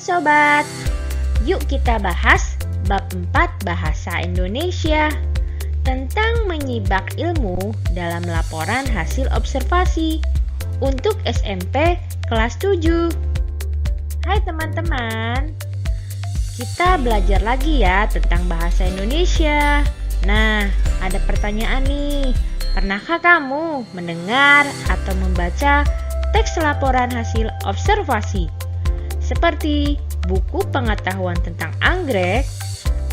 sobat. Yuk kita bahas bab 4 bahasa Indonesia tentang menyibak ilmu dalam laporan hasil observasi untuk SMP kelas 7. Hai teman-teman, kita belajar lagi ya tentang bahasa Indonesia. Nah, ada pertanyaan nih. Pernahkah kamu mendengar atau membaca teks laporan hasil observasi seperti buku pengetahuan tentang anggrek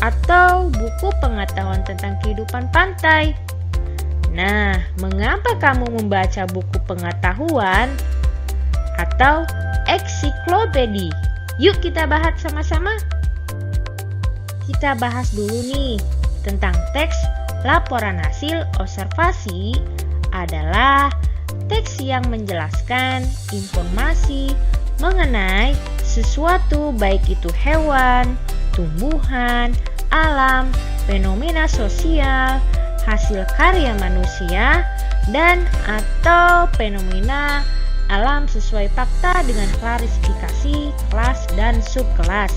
atau buku pengetahuan tentang kehidupan pantai? Nah, mengapa kamu membaca buku pengetahuan atau ensiklopedi? Yuk kita bahas sama-sama. Kita bahas dulu nih tentang teks laporan hasil observasi adalah teks yang menjelaskan informasi mengenai sesuatu baik itu hewan, tumbuhan, alam, fenomena sosial, hasil karya manusia, dan atau fenomena alam sesuai fakta dengan klasifikasi kelas dan subkelas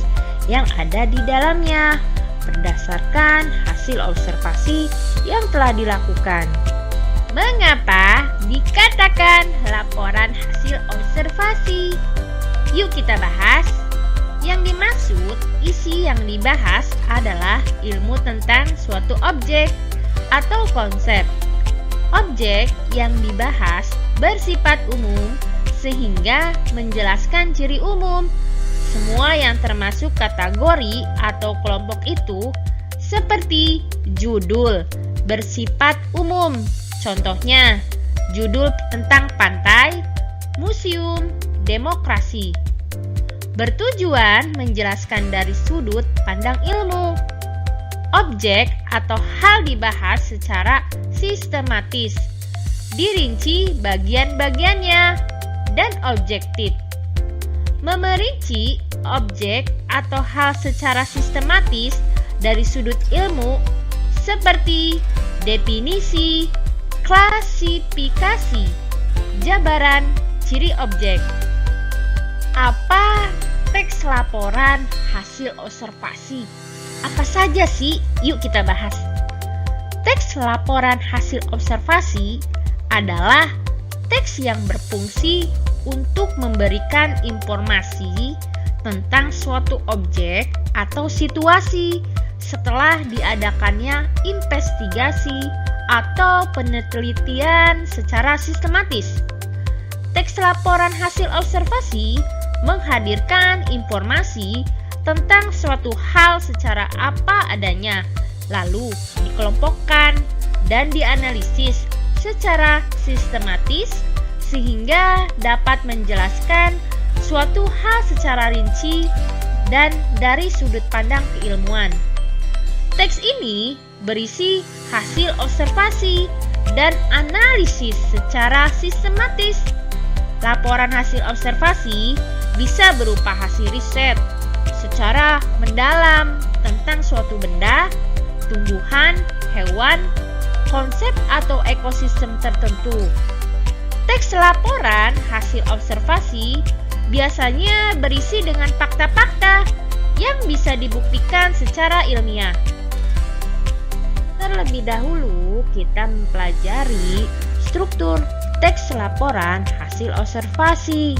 yang ada di dalamnya berdasarkan hasil observasi yang telah dilakukan. Mengapa dikatakan laporan hasil observasi? Yuk kita bahas. Yang dimaksud, isi yang dibahas adalah ilmu tentang suatu objek atau konsep. Objek yang dibahas bersifat umum sehingga menjelaskan ciri umum. Semua yang termasuk kategori atau kelompok itu seperti judul bersifat umum. Contohnya, judul tentang pantai, museum, demokrasi. Bertujuan menjelaskan dari sudut pandang ilmu. Objek atau hal dibahas secara sistematis, dirinci bagian-bagiannya, dan objektif. Memerinci objek atau hal secara sistematis dari sudut ilmu seperti definisi, klasifikasi, jabaran, ciri objek. Apa teks laporan hasil observasi? Apa saja sih? Yuk kita bahas. Teks laporan hasil observasi adalah teks yang berfungsi untuk memberikan informasi tentang suatu objek atau situasi setelah diadakannya investigasi atau penelitian secara sistematis. Teks laporan hasil observasi menghadirkan informasi tentang suatu hal secara apa adanya, lalu dikelompokkan dan dianalisis secara sistematis sehingga dapat menjelaskan suatu hal secara rinci dan dari sudut pandang keilmuan. Teks ini berisi hasil observasi dan analisis secara sistematis. Laporan hasil observasi bisa berupa hasil riset secara mendalam tentang suatu benda, tumbuhan, hewan, konsep atau ekosistem tertentu. Teks laporan hasil observasi biasanya berisi dengan fakta-fakta yang bisa dibuktikan secara ilmiah. Terlebih dahulu kita mempelajari struktur teks laporan hasil observasi.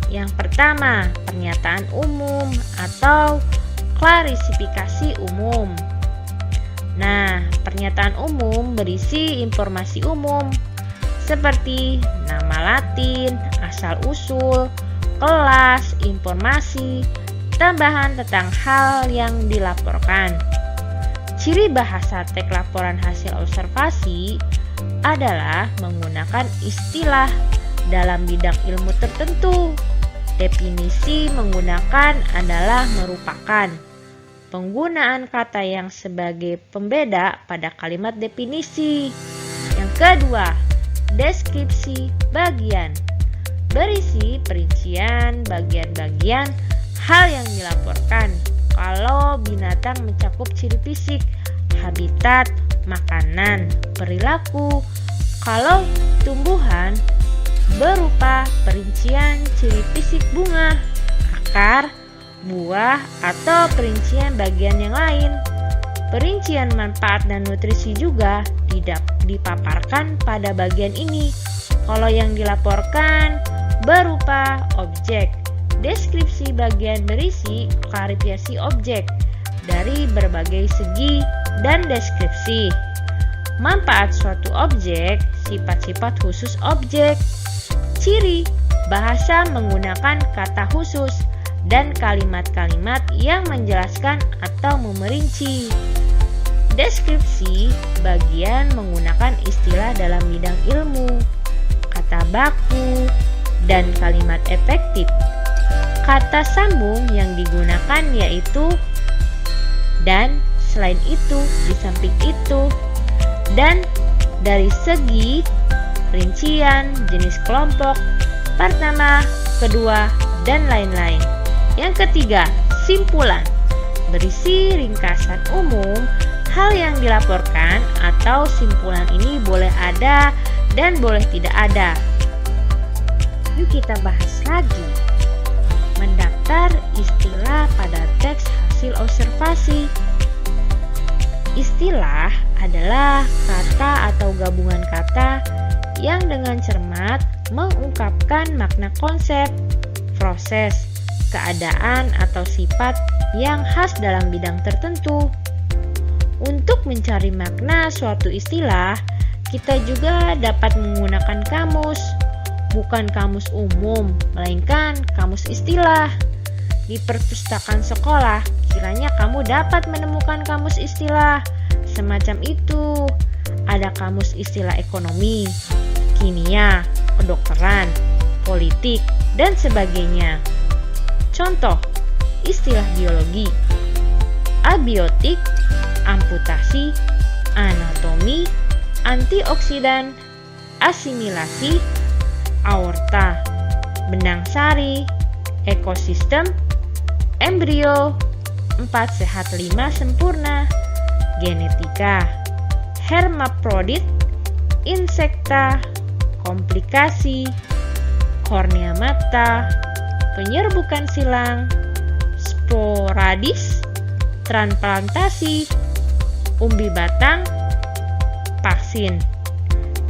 Yang pertama, pernyataan umum atau klasifikasi umum. Nah, pernyataan umum berisi informasi umum seperti nama Latin, asal-usul, kelas, informasi, tambahan tentang hal yang dilaporkan. Ciri bahasa teks laporan hasil observasi adalah menggunakan istilah dalam bidang ilmu tertentu. Definisi menggunakan adalah merupakan penggunaan kata yang sebagai pembeda pada kalimat definisi. Yang kedua, deskripsi bagian berisi perincian bagian-bagian hal yang dilaporkan. Kalau binatang mencakup ciri fisik, habitat, makanan, perilaku. Kalau tumbuhan berupa perincian ciri fisik bunga, akar, buah, atau perincian bagian yang lain. Perincian manfaat dan nutrisi juga tidak dipaparkan pada bagian ini. Kalau yang dilaporkan berupa objek, deskripsi bagian berisi klarifikasi objek dari berbagai segi dan deskripsi. Manfaat suatu objek, sifat-sifat khusus objek, ciri, bahasa menggunakan kata khusus, dan kalimat-kalimat yang menjelaskan atau memerinci. Deskripsi bagian menggunakan istilah dalam bidang ilmu, kata baku, dan kalimat efektif. Kata sambung yang digunakan yaitu dan, selain itu, di samping itu, dan dari segi rincian, jenis kelompok, pertama, kedua, dan lain-lain. Yang ketiga, simpulan. Berisi ringkasan umum hal yang dilaporkan atau simpulan ini boleh ada dan boleh tidak ada. Yuk kita bahas lagi. Mendaftar istilah pada teks hasil observasi. Istilah adalah kata atau gabungan kata yang dengan cermat mengungkapkan makna konsep, proses, keadaan atau sifat yang khas dalam bidang tertentu. Untuk mencari makna suatu istilah, kita juga dapat menggunakan kamus, bukan kamus umum, melainkan kamus istilah. Di perpustakaan sekolah, kiranya kamu dapat menemukan kamus istilah semacam itu. Ada kamus istilah ekonomi, kimia, kedokteran, politik, dan sebagainya. Contoh, istilah biologi, abiotik, amputasi, anatomi, antioksidan, asimilasi, aorta, benang sari, ekosistem, embrio, 4 sehat 5 sempurna, genetika, hermaprodit, insekta, komplikasi, kornea mata, penyerbukan silang, sporadis, transplantasi, umbi batang, vaksin.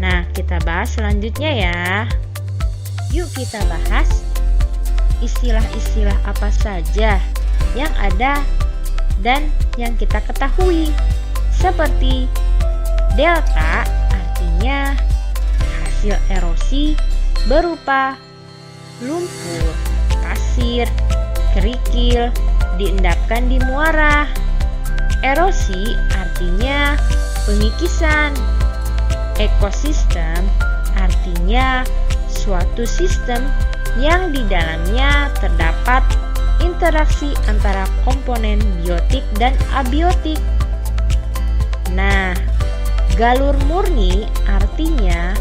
Nah, kita bahas selanjutnya ya. Yuk kita bahas istilah-istilah apa saja yang ada dan yang kita ketahui. Seperti delta artinya hasil erosi berupa lumpur, pasir, kerikil diendapkan di muara. Erosi artinya pengikisan. Ekosistem artinya suatu sistem yang di dalamnya terdapat interaksi antara komponen biotik dan abiotik. Nah, galur murni artinya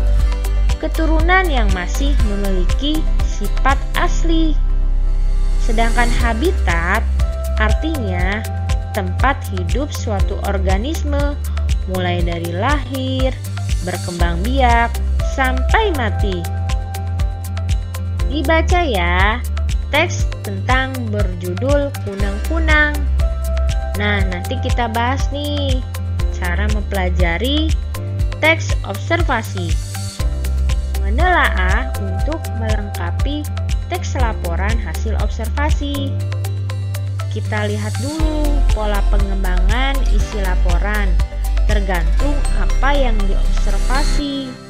keturunan yang masih memiliki sifat asli. Sedangkan habitat artinya tempat hidup suatu organisme mulai dari lahir, berkembang biak, sampai mati. Dibaca ya, teks tentang berjudul kunang-kunang. Nah, nanti kita bahas nih cara mempelajari teks observasi. Menelaah untuk melengkapi teks laporan hasil observasi. Kita lihat dulu pola pengembangan isi laporan, tergantung apa yang diobservasi.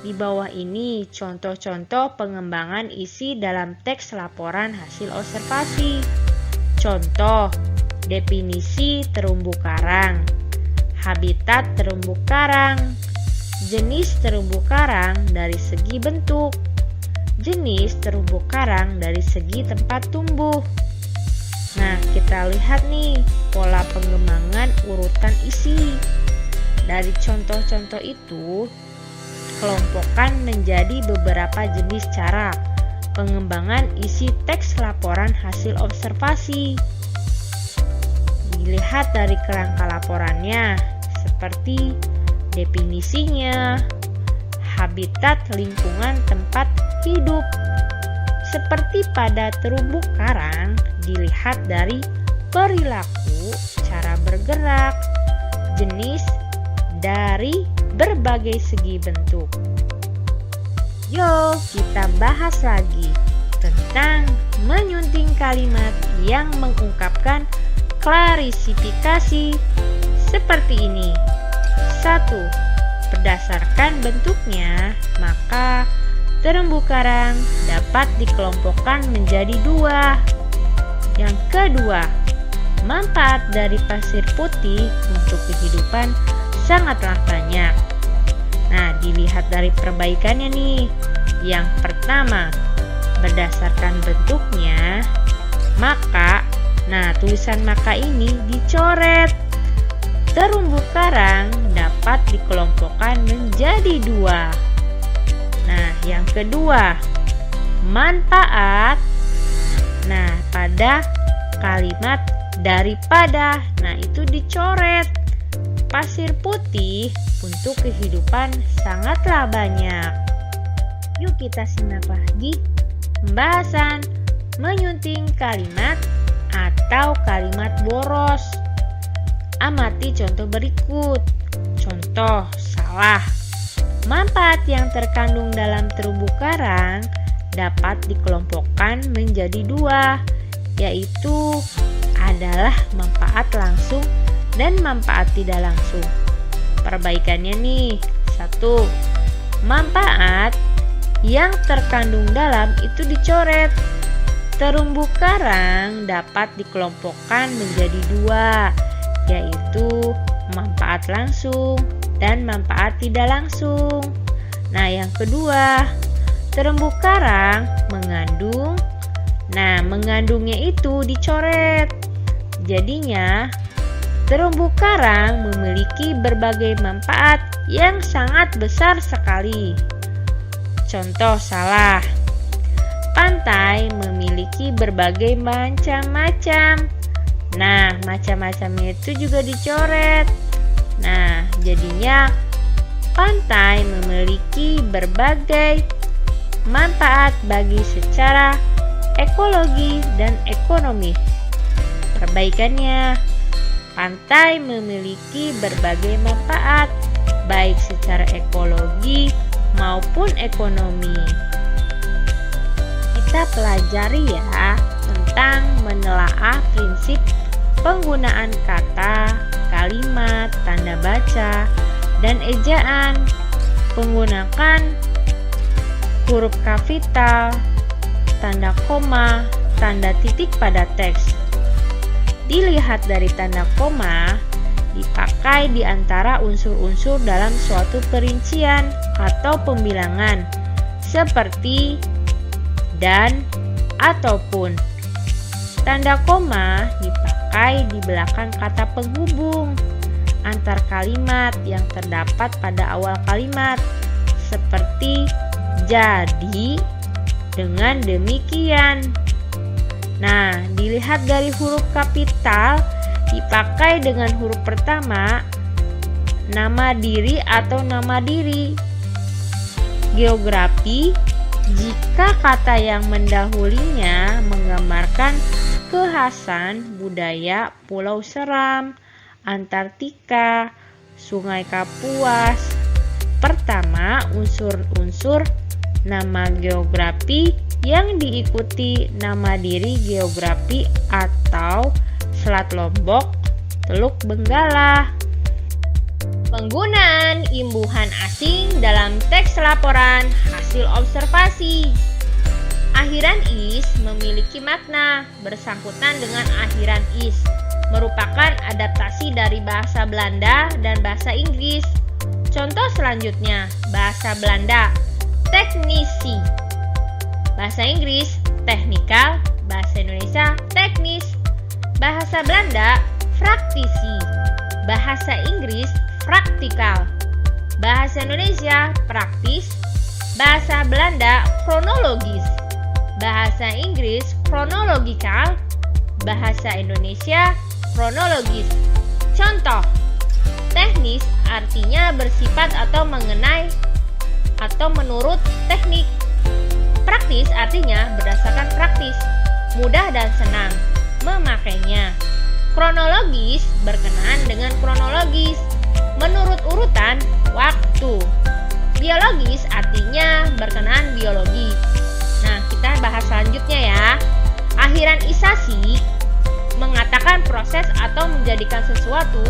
Di bawah ini contoh-contoh pengembangan isi dalam teks laporan hasil observasi. Contoh, definisi terumbu karang, habitat terumbu karang, jenis terumbu karang dari segi bentuk, jenis terumbu karang dari segi tempat tumbuh. Nah, kita lihat nih pola pengembangan urutan isi. Dari contoh-contoh itu, kelompokkan menjadi beberapa jenis cara pengembangan isi teks laporan hasil observasi. Dilihat dari kerangka laporannya, seperti definisinya, habitat lingkungan tempat hidup. Seperti pada terumbu karang, dilihat dari perilaku, cara bergerak, jenis dari berbagai segi bentuk. Yuk kita bahas lagi tentang menyunting kalimat yang mengungkapkan klarifikasi seperti ini. 1. Berdasarkan bentuknya, maka terumbu karang dapat dikelompokkan menjadi 2. Yang kedua, manfaat dari pasir putih untuk kehidupan sangatlah banyak. Nah, dilihat dari perbaikannya nih. Yang pertama, berdasarkan bentuknya, maka, tulisan maka ini dicoret. Terumbu karang dapat dikelompokkan menjadi 2. Nah, yang kedua, manfaat. Nah, pada kalimat daripada, itu dicoret. Pasir putih untuk kehidupan sangatlah banyak. Yuk kita simak lagi pembahasan menyunting kalimat atau kalimat boros. Amati contoh berikut. Contoh salah. Manfaat yang terkandung dalam terumbu karang dapat dikelompokkan menjadi 2, yaitu adalah manfaat langsung dan manfaat tidak langsung. Perbaikannya nih. 1. Manfaat yang terkandung dalam itu dicoret. Terumbu karang dapat dikelompokkan menjadi 2, yaitu manfaat langsung dan manfaat tidak langsung. Nah, yang kedua, terumbu karang mengandung. Mengandungnya itu dicoret. Jadinya terumbu karang memiliki berbagai manfaat yang sangat besar sekali. Contoh salah. Pantai memiliki berbagai macam-macam. Macam-macamnya itu juga dicoret. Jadinya pantai memiliki berbagai manfaat bagi secara ekologi dan ekonomi. Perbaikannya, pantai memiliki berbagai manfaat baik secara ekologi maupun ekonomi. Kita pelajari ya tentang menelaah prinsip penggunaan kata, kalimat, tanda baca, dan ejaan. Menggunakan huruf kapital, tanda koma, tanda titik pada teks. Dilihat dari tanda koma, dipakai di antara unsur-unsur dalam suatu perincian atau pembilangan, seperti dan ataupun. Tanda koma dipakai di belakang kata penghubung antar kalimat yang terdapat pada awal kalimat, seperti jadi, dengan demikian. Dilihat dari huruf kapital dipakai dengan huruf pertama, nama diri atau nama diri. Geografi, jika kata yang mendahulinya menggambarkan kekhasan budaya Pulau Seram, Antartika, Sungai Kapuas. Pertama, unsur-unsur nama geografi yang diikuti nama diri geografi atau Selat Lombok, Teluk Benggala. Penggunaan imbuhan asing dalam teks laporan hasil observasi. Akhiran is memiliki makna bersangkutan dengan akhiran is, merupakan adaptasi dari bahasa Belanda dan bahasa Inggris. Contoh selanjutnya, bahasa Belanda, teknisi. Bahasa Inggris, technical. Bahasa Indonesia, teknis. Bahasa Belanda, praktisi. Bahasa Inggris, praktikal. Bahasa Indonesia, praktis. Bahasa Belanda, kronologis. Bahasa Inggris, kronologikal. Bahasa Indonesia, kronologis. Contoh, teknis artinya bersifat atau mengenai atau menurut teknik. Praktis artinya berdasarkan praktis, mudah dan senang. memakainya. Kronologis berkenaan dengan kronologis menurut urutan waktu. Biologis artinya berkenaan biologi. Nah, kita bahas selanjutnya ya. Akhiranisasi mengatakan proses atau menjadikan sesuatu.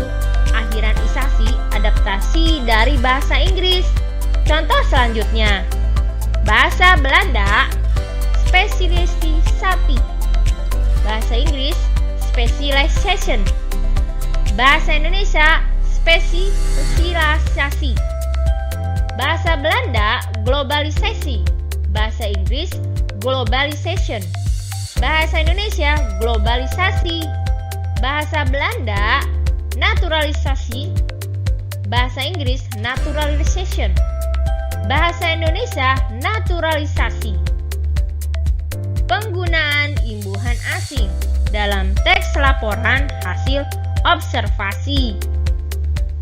Akhiranisasi adaptasi dari bahasa Inggris. Contoh selanjutnya, bahasa Belanda spesialisasi, bahasa Inggris specialization, bahasa Indonesia spesialisasi. Bahasa Belanda globalisasi, bahasa Inggris globalization, bahasa Indonesia globalisasi. Bahasa Belanda naturalisasi, bahasa Inggris naturalization, bahasa Indonesia naturalisasi. Penggunaan imbuhan asing dalam teks laporan hasil observasi.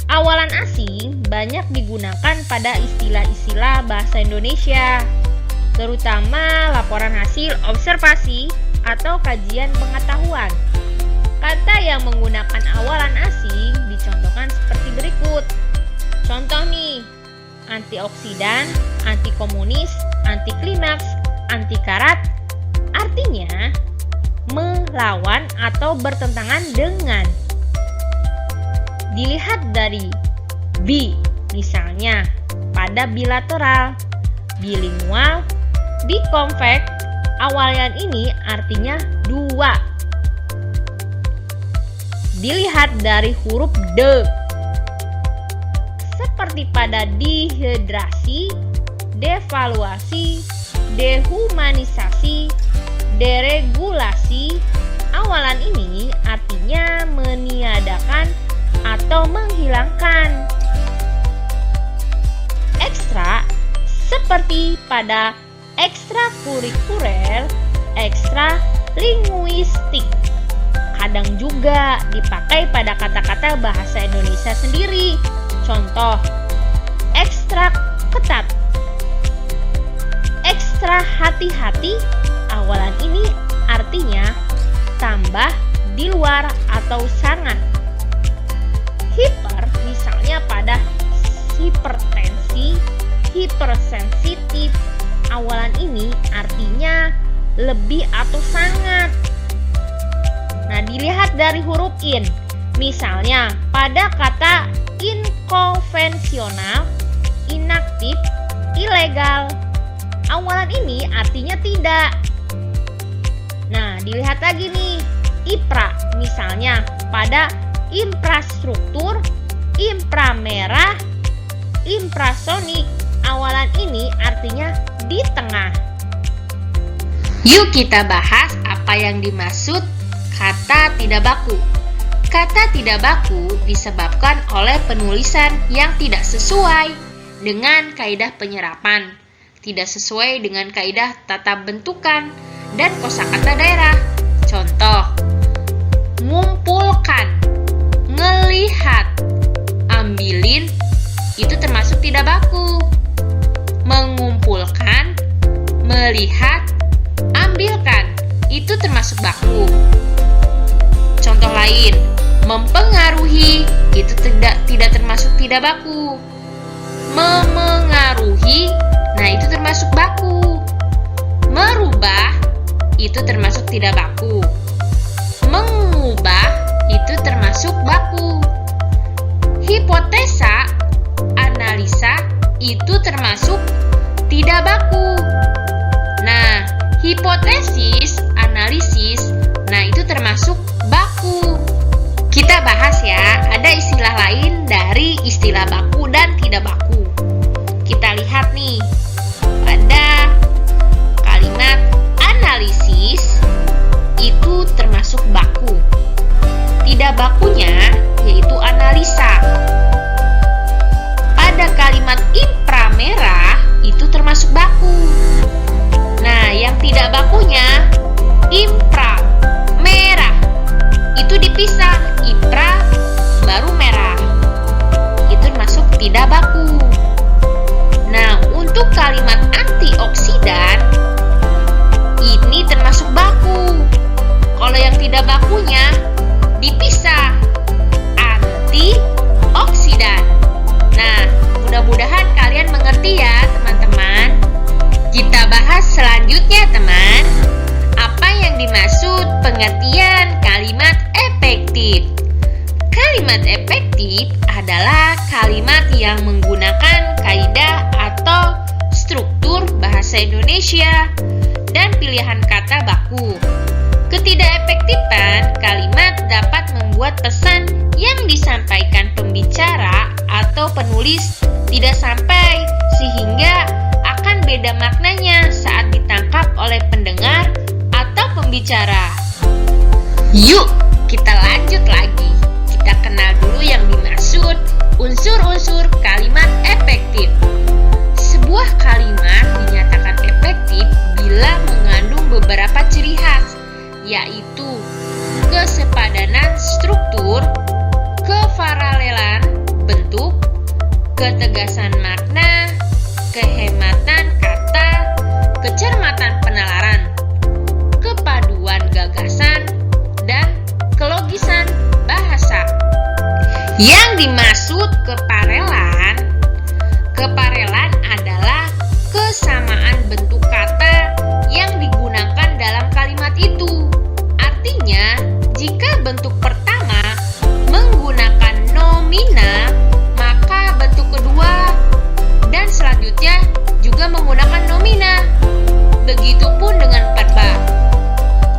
Awalan asing banyak digunakan pada istilah-istilah bahasa Indonesia, terutama laporan hasil observasi atau kajian pengetahuan. Kata yang menggunakan awalan asing dicontohkan seperti berikut. Contoh nih, antioksidan, anti komunis, anti klimaks, anti karat, artinya melawan atau bertentangan dengan. Dilihat dari bi, misalnya pada bilateral, bilingual, biconvex, awalan ini artinya dua. Dilihat dari huruf D, seperti pada dehidrasi, devaluasi, dehumanisasi, deregulasi, awalan ini artinya meniadakan atau menghilangkan. Ekstra seperti pada ekstrakurikuler, ekstra linguistik. Kadang juga dipakai pada kata-kata bahasa Indonesia sendiri. Contoh, ekstra ketat, ekstra hati-hati, awalan ini artinya tambah, di luar, atau sangat. Hiper misalnya pada hipertensi, hipersensitif, awalan ini artinya lebih atau sangat. Nah, dilihat dari huruf in, misalnya pada kata inkonvensional, inaktif, ilegal, awalan ini artinya tidak. Nah, dilihat lagi nih, IPRA misalnya pada infrastruktur, inframerah, infrasonik, awalan ini artinya di tengah. Yuk kita bahas apa yang dimaksud kata tidak baku. Kata tidak baku disebabkan oleh penulisan yang tidak sesuai dengan kaidah penyerapan, tidak sesuai dengan kaidah tata bentukan dan kosakata daerah. Contoh, ngumpulkan, ngelihat, ambilin, itu termasuk tidak baku. Mengumpulkan, melihat, ambilkan, itu termasuk baku. Contoh lain, mempengaruhi, itu tidak termasuk tidak baku. Memengaruhi, nah itu termasuk baku. Merubah, itu termasuk tidak baku. Mengubah, itu termasuk baku. Hipotesa, analisa, itu termasuk tidak baku. Nah, hipotesis, analisis, nah itu termasuk baku. Kita bahas ya, ada istilah lain dari istilah baku dan tidak baku. Kita lihat nih, pada kalimat analisis itu termasuk baku. Tidak bakunya yaitu analisa. Pada kalimat inframerah itu termasuk baku. Nah, yang tidak bakunya inframerah. Itu dipisah, infra baru merah. Itu masuk tidak baku. Nah, untuk kalimat antioksidan ini termasuk baku. Kalau yang Antioksida bakunya dipisah, antioksidan. Nah, mudah-mudahan kalian mengerti ya teman-teman. Kita bahas selanjutnya teman. Apa yang dimaksud pengertian kalimat efektif? Kalimat efektif adalah kalimat yang menggunakan kaidah atau struktur bahasa Indonesia dan pilihan kata baku. Ketidakefektifan kalimat dapat membuat pesan yang disampaikan pembicara atau penulis tidak sampai, sehingga akan beda maknanya saat ditangkap oleh pendengar atau pembicara. Yuk, kita lanjut lagi. Kita kenal dulu yang dimaksud unsur-unsur kalimat efektif. Sebuah kalimat dinyatakan efektif bila mengandung beberapa ciri khas, yaitu kesepadanan struktur, keparalelan bentuk, ketegasan makna, kehematan kata, kecermatan penalaran, kepaduan gagasan, dan kelogisan bahasa. Yang dimaksud keparelan adalah kesamaan bentuk kata yang digunakan dalam kalimat itu. Artinya, jika bentuk pertama menggunakan nomina, maka bentuk kedua dan selanjutnya juga menggunakan nomina. Begitupun dengan verba.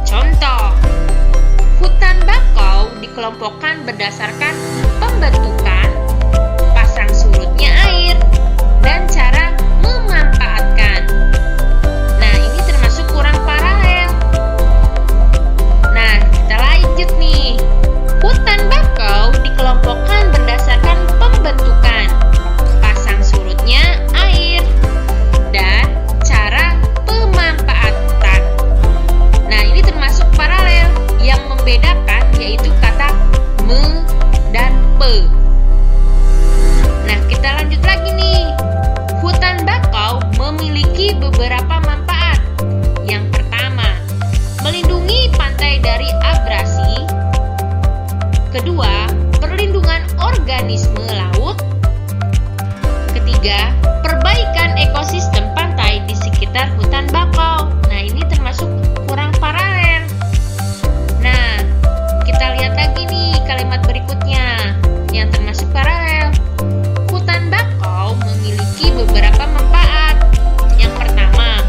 Contoh, hutan bakau dikelompokkan berdasarkan pembentukan, pasang surutnya air, dan cara memanfaatkan. Nah, ini termasuk kurang paralel. Nah, kita lanjut nih. Hutan bakau dikelompokkan berdasarkan pembentukan, pasang surutnya air, dan cara pemanfaatan. Nah, ini termasuk paralel. Yang membedakan yaitu kata me dan pe. Nah, kita lanjut lagi nih. Hutan bakau memiliki beberapa manfaat. Yang pertama, melindungi pantai dari abrasi. Kedua, perlindungan organisme laut. Ketiga, perbaikan ekosistem pantai di sekitar hutan bakau. Nah, ini termasuk kurang paralel. Nah, kita lihat lagi nih kalimat berikutnya yang termasuk paralel. Hutan bakau memiliki beberapa manfaat. Yang pertama,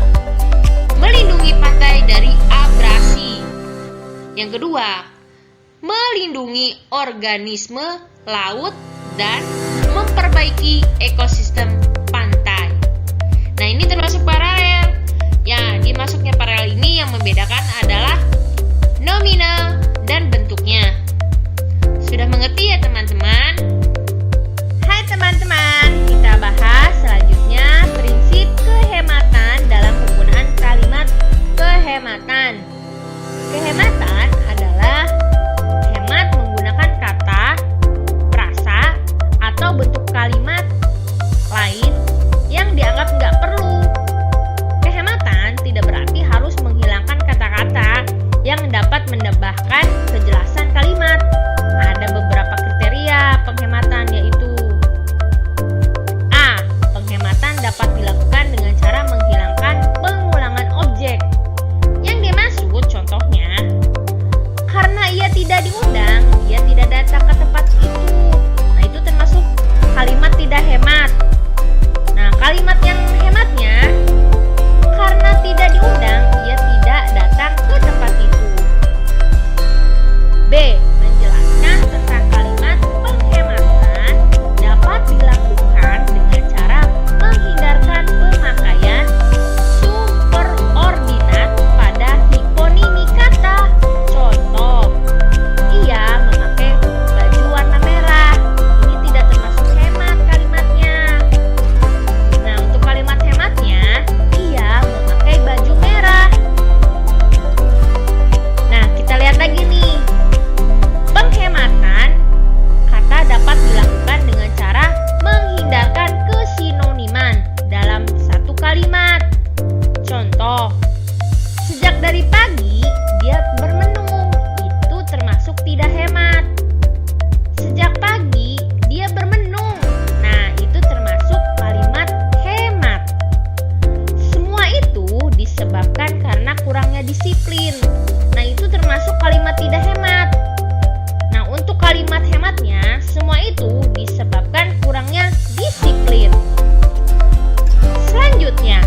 melindungi pantai dari abrasi. Yang kedua, melindungi organisme laut dan memperbaiki ekosistem pantai. Nah, ini termasuk paralel. Ya, dimasuknya paralel ini yang membedakan adalah nomina dan bentuknya. Sudah mengerti ya teman-teman? Hai teman-teman, kita bahas selanjutnya prinsip kehematan dalam penggunaan kalimat kehematan. Kehematan adalah hemat menggunakan kata, frasa, atau bentuk kalimat lain disiplin. Nah, itu termasuk kalimat tidak hemat. Nah, untuk kalimat hematnya, semua itu disebabkan kurangnya disiplin. Selanjutnya,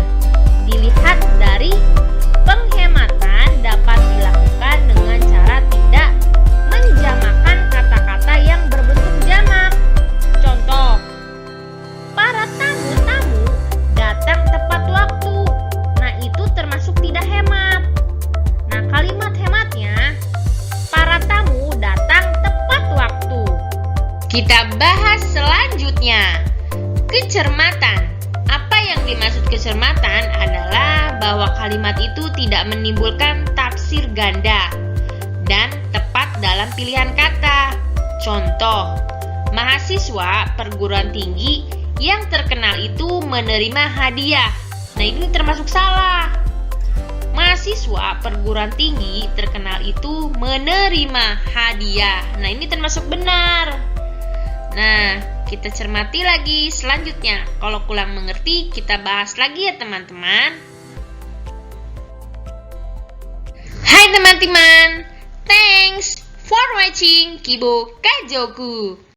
dilihat dari penghematan dapat dilakukan dengan cara tidak menjamakan kata-kata yang berbentuk jamak. Contoh, para tamu-tamu datang tepat waktu. Nah, itu termasuk tidak hemat. Nah, kalimat hematnya, para tamu datang tepat waktu. Kita bahas selanjutnya, kecermatan. Apa yang dimaksud kecermatan adalah bahwa kalimat itu tidak menimbulkan tafsir ganda dan tepat dalam pilihan kata. Contoh, mahasiswa perguruan tinggi yang terkenal itu menerima hadiah. Nah, ini termasuk salah. Mahasiswa perguruan tinggi terkenal itu menerima hadiah. Nah, ini termasuk benar. Nah, kita cermati lagi selanjutnya. Kalau kurang mengerti, kita bahas lagi ya teman-teman. Hai teman-teman, thanks for watching Kibo Kajoku.